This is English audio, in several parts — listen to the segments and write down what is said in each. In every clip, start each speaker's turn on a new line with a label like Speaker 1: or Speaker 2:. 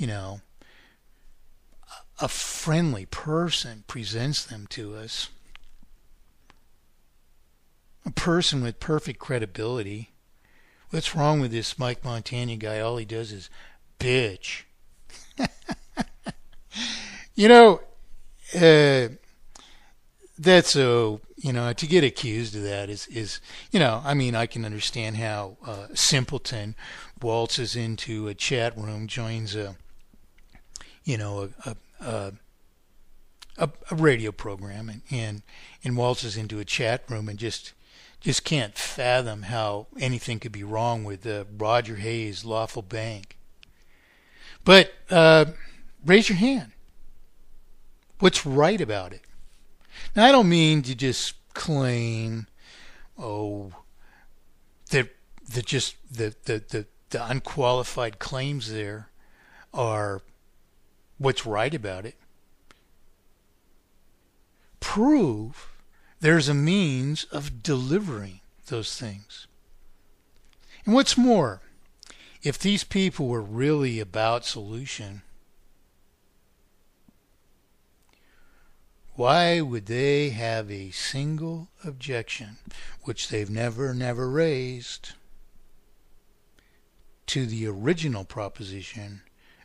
Speaker 1: you know, a friendly person presents them to us, a person with perfect credibility. What's wrong with this Mike Montagne guy? All he does is bitch. You know, that's so, to get accused of that is I mean, I can understand how simpleton waltzes into a chat room, joins you know, a radio program and waltzes into a chat room and just can't fathom how anything could be wrong with Roger Hayes' Lawful Bank. But raise your hand. What's right about it? Now, I don't mean to just claim, that the unqualified claims there are what's right about it. Prove there's a means of delivering those things. And what's more, if these people were really about solution, why would they have a single objection, which they've never raised, to the original proposition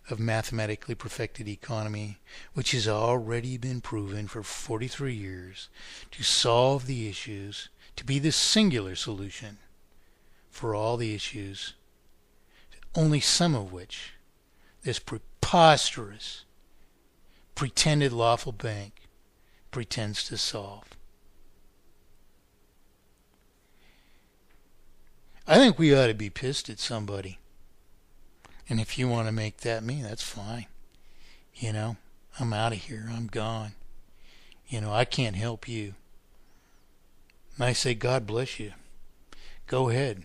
Speaker 1: of mathematically perfected economy, which has already been proven for 43 years to solve the issues, to be the singular solution for all the issues, only some of which this preposterous pretended lawful bank pretends to solve. I think we ought to be pissed at somebody. And if you want to make that me, that's fine. I'm out of here. I'm gone. I can't help you. And I say, God bless you. Go ahead.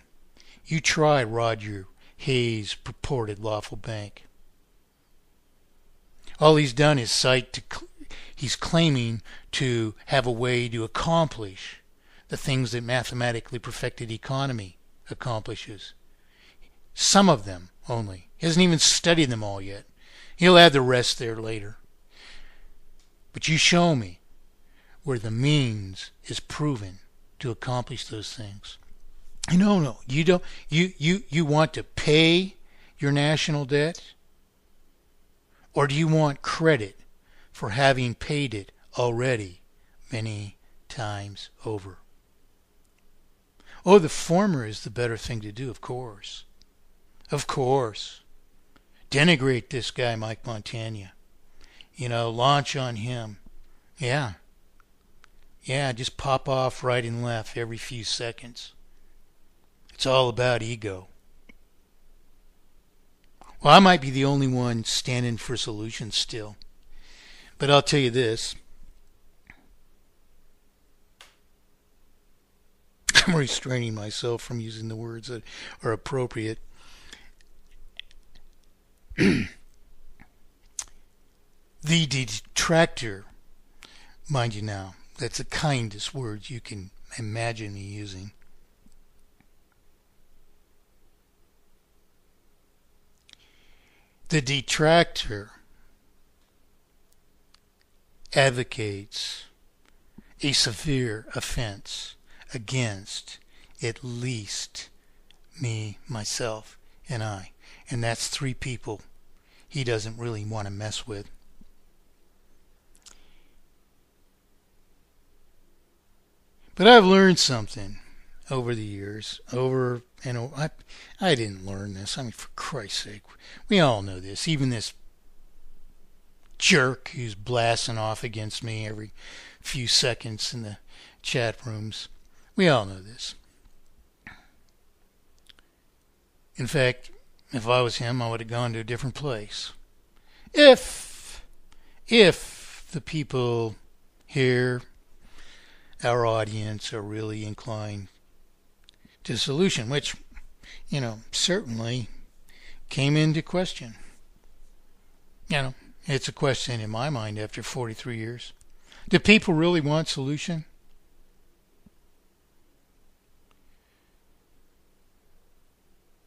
Speaker 1: You try Roger Hayes' purported lawful bank. All he's done is he's claiming to have a way to accomplish the things that mathematically perfected economy accomplishes. Some of them only. He hasn't even studied them all yet. He'll add the rest there later. But you show me where the means is proven to accomplish those things. No, you don't. You want to pay your national debt, or do you want credit for having paid it already many times over? Oh, the former is the better thing to do, of course. Of course. Denigrate this guy, Mike Montagne. Launch on him. Yeah, just pop off right and left every few seconds. It's all about ego. Well, I might be the only one standing for solutions still. But I'll tell you this. I'm restraining myself from using the words that are appropriate. The detractor, mind you now, that's the kindest words you can imagine me using. The detractor advocates a severe offense against at least me, myself, and I. And that's three people he doesn't really want to mess with. But I've learned something over the years. I didn't learn this. I mean, for Christ's sake. We all know this. Even this jerk who's blasting off against me every few seconds in the chat rooms. We all know this. In fact, if I was him, I would have gone to a different place. If the people here, our audience, are really inclined to solution, which, certainly came into question. It's a question in my mind after 43 years. Do people really want solution?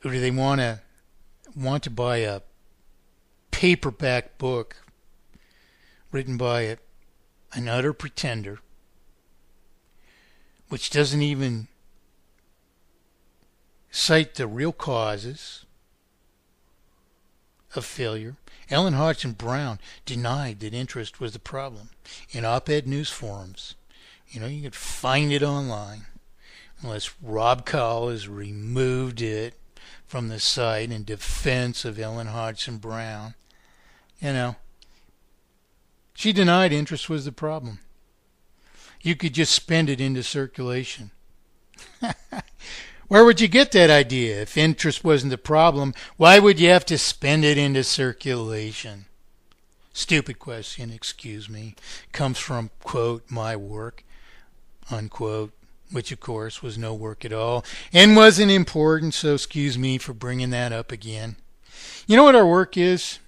Speaker 1: Or do they want to buy a paperback book written by an utter pretender, which doesn't even cite the real causes of failure. Ellen Hodgson Brown denied that interest was the problem in op-ed news forums. You could find it online, unless Rob Call has removed it from the site in defense of Ellen Hodgson Brown. She denied interest was the problem. You could just spend it into circulation. Where would you get that idea? If interest wasn't the problem, why would you have to spend it into circulation? Stupid question, excuse me. Comes from, quote, my work, unquote, which of course was no work at all and wasn't important, so excuse me for bringing that up again. You know what our work is?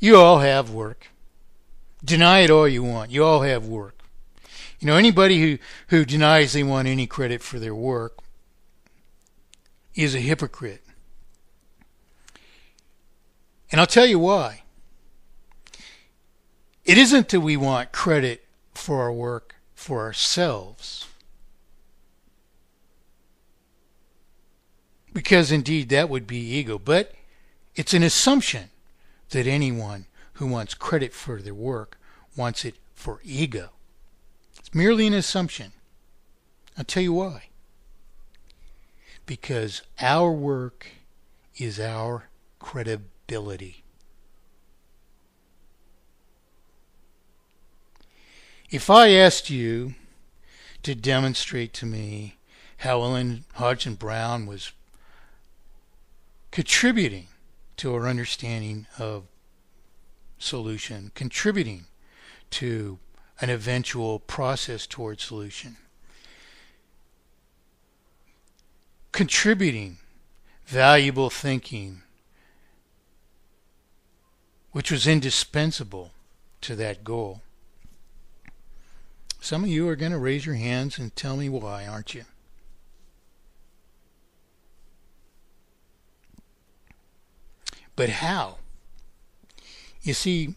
Speaker 1: You all have work. Deny it all you want. You all have work. Anybody who denies they want any credit for their work is a hypocrite. And I'll tell you why. It isn't that we want credit for our work for ourselves, because indeed that would be ego, but it's an assumption that anyone who wants credit for their work wants it for ego. It's merely an assumption. I'll tell you why. Because our work is our credibility. If I asked you to demonstrate to me how Ellen Hodgson Brown was contributing to our understanding of solution, contributing to an eventual process toward solution, contributing valuable thinking, which was indispensable to that goal. Some of you are going to raise your hands and tell me why, aren't you? But how? You see,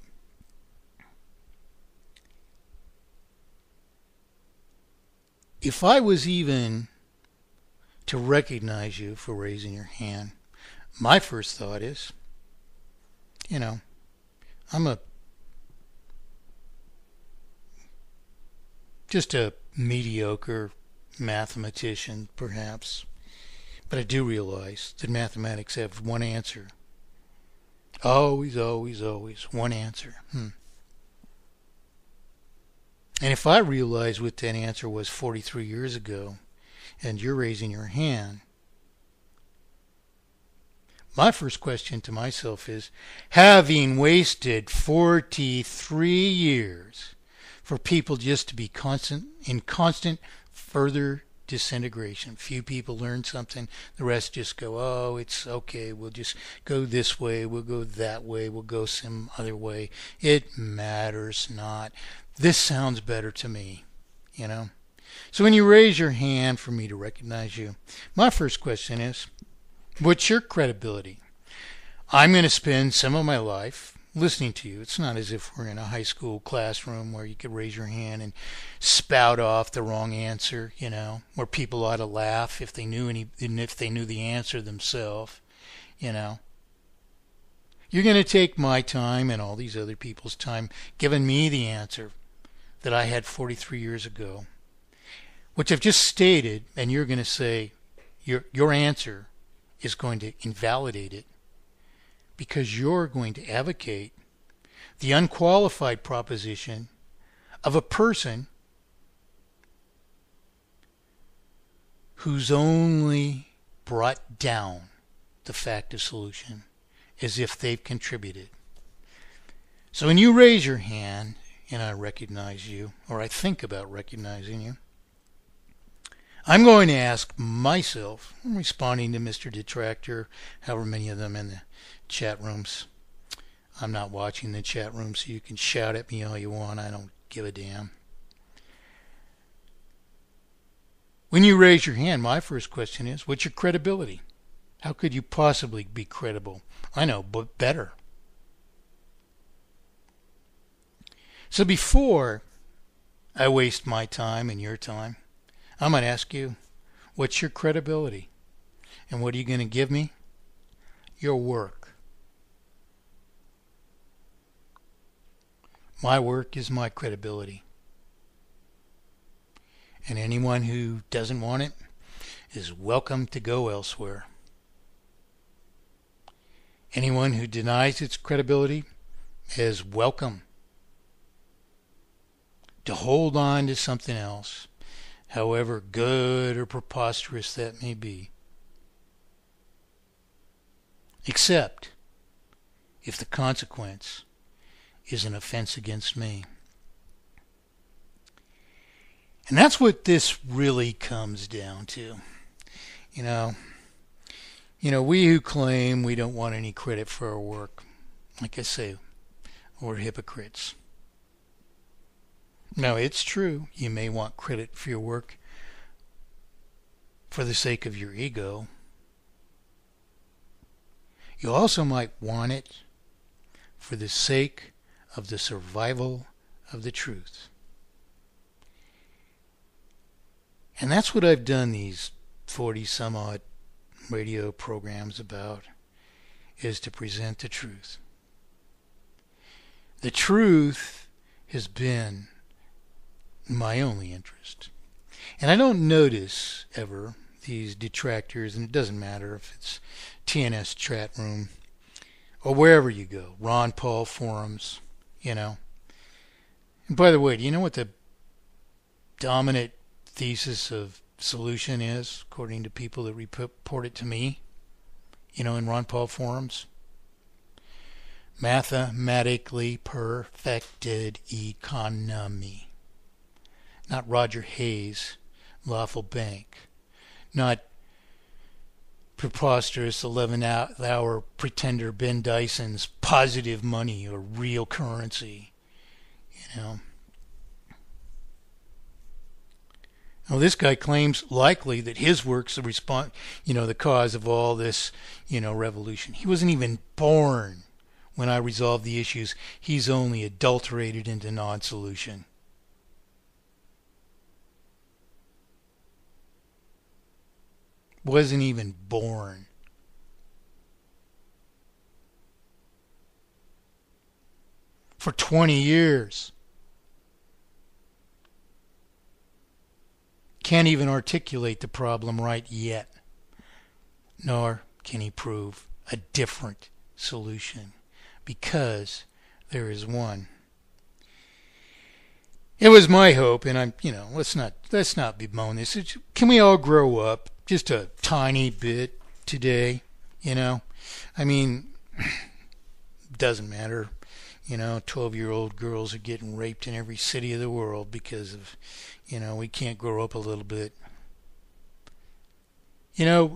Speaker 1: if I was even to recognize you for raising your hand, my first thought is, I'm just a mediocre mathematician, perhaps, but I do realize that mathematics have one answer. Always, always, always one answer. And if I realized what that answer was 43 years ago, and you're raising your hand, my first question to myself is, having wasted 43 years for people just to be in constant further disintegration. Few people learn something, the rest just go, oh, it's okay, we'll just go this way, we'll go that way, we'll go some other way. It matters not. This sounds better to me, So when you raise your hand for me to recognize you, my first question is, what's your credibility? I'm going to spend some of my life listening to you. It's not as if we're in a high school classroom where you could raise your hand and spout off the wrong answer, where people ought to laugh if they knew the answer themselves, You're going to take my time and all these other people's time giving me the answer that I had 43 years ago, which I've just stated, and you're going to say your answer is going to invalidate it because you're going to advocate the unqualified proposition of a person who's only brought down the fact of solution as if they've contributed. So when you raise your hand and I recognize you, or I think about recognizing you, I'm going to ask myself, I'm responding to Mr. Detractor, however many of them in the chat rooms. I'm not watching the chat room, so you can shout at me all you want. I don't give a damn. When you raise your hand, my first question is, what's your credibility? How could you possibly be credible? I know, but better. So before I waste my time and your time, I'm going to ask you, what's your credibility? And what are you going to give me? Your work. My work is my credibility. And anyone who doesn't want it is welcome to go elsewhere. Anyone who denies its credibility is welcome to hold on to something else, however good or preposterous that may be. Except if the consequence is an offense against me. And that's what this really comes down to. You know, we who claim we don't want any credit for our work, like I say, we're hypocrites. Now, it's true, you may want credit for your work for the sake of your ego. You also might want it for the sake of the survival of the truth. And that's what I've done these 40 some odd radio programs about, is to present the truth. The truth has been my only interest. And I don't notice ever these detractors, and it doesn't matter if it's TNS chat room or wherever you go, Ron Paul forums, And by the way, do you know what the dominant thesis of solution is, according to people that report it to me, in Ron Paul forums? Mathematically perfected economy. Not Roger Hayes' lawful bank. Not preposterous 11-hour pretender Ben Dyson's positive money or real currency. Well, this guy claims likely that his work's the cause of all this, revolution. He wasn't even born when I resolved the issues. He's only adulterated into non-solution. Wasn't even born. For 20 years. Can't even articulate the problem right yet. Nor can he prove a different solution. Because there is one. It was my hope, and let's not bemoan this. Can we all grow up just a tiny bit today? Doesn't matter. 12-year-old girls are getting raped in every city of the world because of, we can't grow up a little bit. Is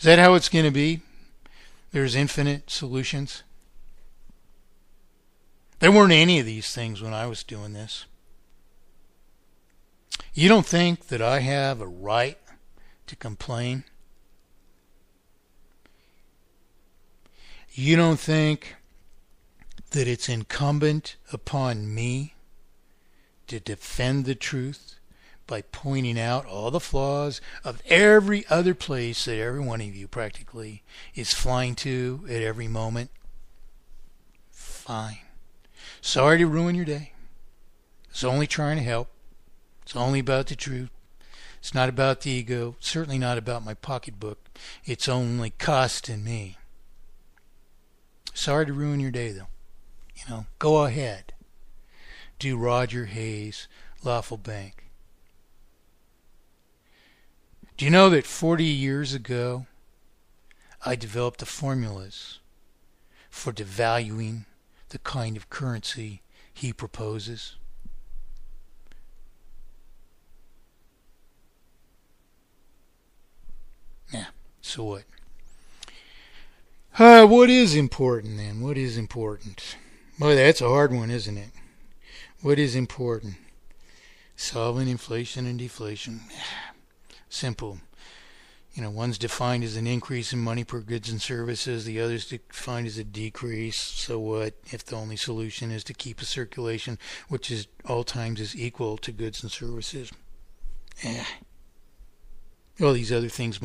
Speaker 1: that how it's going to be? There's infinite solutions. There weren't any of these things when I was doing this. You don't think that I have a right to complain? You don't think that it's incumbent upon me to defend the truth by pointing out all the flaws of every other place that every one of you practically is flying to at every moment? Fine. Sorry to ruin your day. It's only trying to help. It's only about the truth. It's not about the ego. Certainly not about my pocketbook. It's only costing me. Sorry to ruin your day, though. Go ahead. Do Roger Hayes' lawful bank. Do you know that 40 years ago, I developed the formulas for devaluing the kind of currency he proposes? Yeah, so what? What is important then? What is important? Boy, that's a hard one, isn't it? What is important? Solving inflation and deflation. Simple. One's defined as an increase in money per goods and services, the other's defined as a decrease. So what if the only solution is to keep a circulation which is all times is equal to goods and services? All these other things